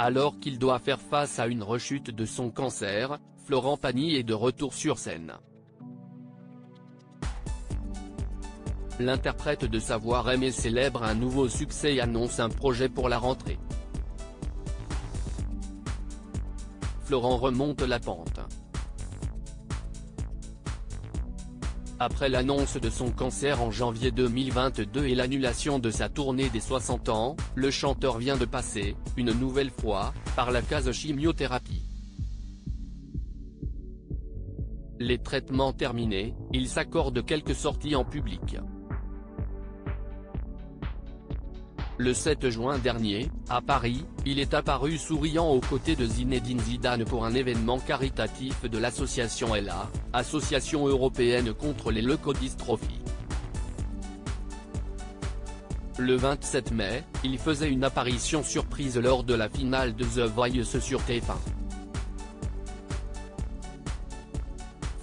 Alors qu'il doit faire face à une rechute de son cancer, Florent Pagny est de retour sur scène. L'interprète de Savoir-aimer célèbre un nouveau succès et annonce un projet pour la rentrée. Florent remonte la pente. Après l'annonce de son cancer en janvier 2022 et l'annulation de sa tournée des 60 ans, le chanteur vient de passer, une nouvelle fois, par la case chimiothérapie. Les traitements terminés, il s'accorde quelques sorties en public. Le 7 juin dernier, à Paris, il est apparu souriant aux côtés de Zinedine Zidane pour un événement caritatif de l'association ELA, Association européenne contre les leucodystrophies. Le 27 mai, il faisait une apparition surprise lors de la finale de The Voice sur TF1.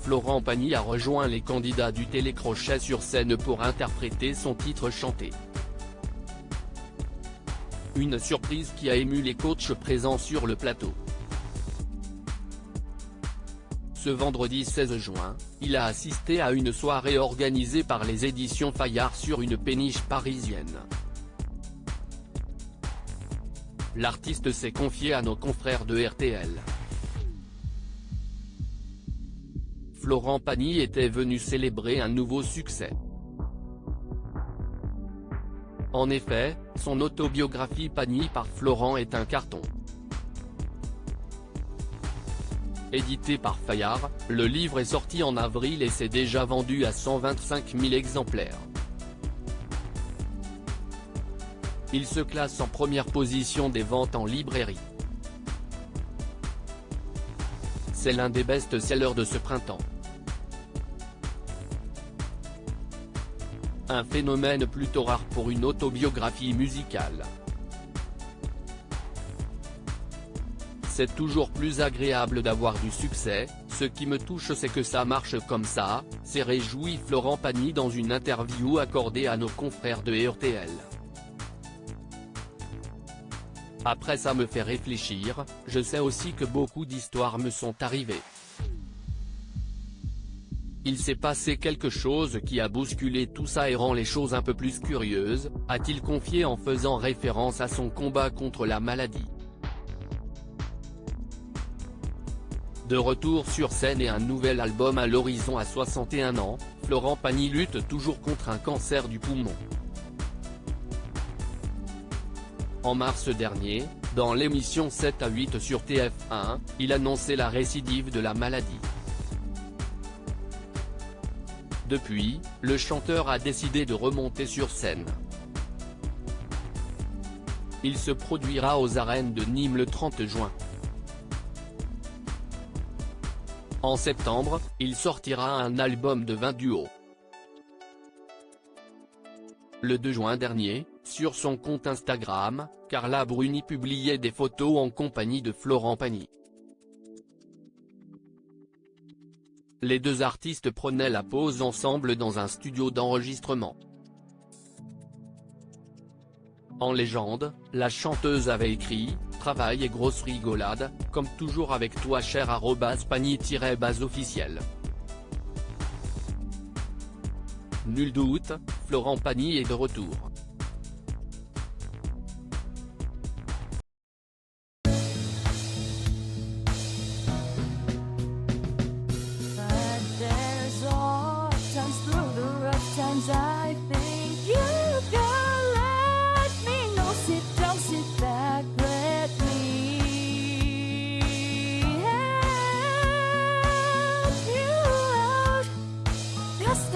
Florent Pagny a rejoint les candidats du télécrochet sur scène pour interpréter son titre chanté. Une surprise qui a ému les coachs présents sur le plateau. Ce vendredi 16 juin, il a assisté à une soirée organisée par les éditions Fayard sur une péniche parisienne. L'artiste s'est confié à nos confrères de RTL. Florent Pagny était venu célébrer un nouveau succès. En effet, son autobiographie Pagny par Florent est un carton. Édité par Fayard, le livre est sorti en avril et s'est déjà vendu à 125 000 exemplaires. Il se classe en première position des ventes en librairie. C'est l'un des best-sellers de ce printemps. Un phénomène plutôt rare pour une autobiographie musicale. C'est toujours plus agréable d'avoir du succès, ce qui me touche c'est que ça marche comme ça, s'est réjoui Florent Pagny dans une interview accordée à nos confrères de RTL. Après ça me fait réfléchir, je sais aussi que beaucoup d'histoires me sont arrivées. Il s'est passé quelque chose qui a bousculé tout ça et rend les choses un peu plus curieuses, a-t-il confié en faisant référence à son combat contre la maladie. De retour sur scène et un nouvel album à l'horizon à 61 ans, Florent Pagny lutte toujours contre un cancer du poumon. En mars dernier, dans l'émission 7 à 8 sur TF1, il annonçait la récidive de la maladie. Depuis, le chanteur a décidé de remonter sur scène. Il se produira aux arènes de Nîmes le 30 juin. En septembre, il sortira un album de 20 duos. Le 2 juin dernier, sur son compte Instagram, Carla Bruni publiait des photos en compagnie de Florent Pagny. Les deux artistes prenaient la pause ensemble dans un studio d'enregistrement. En légende, la chanteuse avait écrit « Travail et grosse rigolade, comme toujours avec toi cher @Pagny_base officiel ». Nul doute, Florent Pagny est de retour. I think you can let me know. Sit down, sit back, let me help you out. Just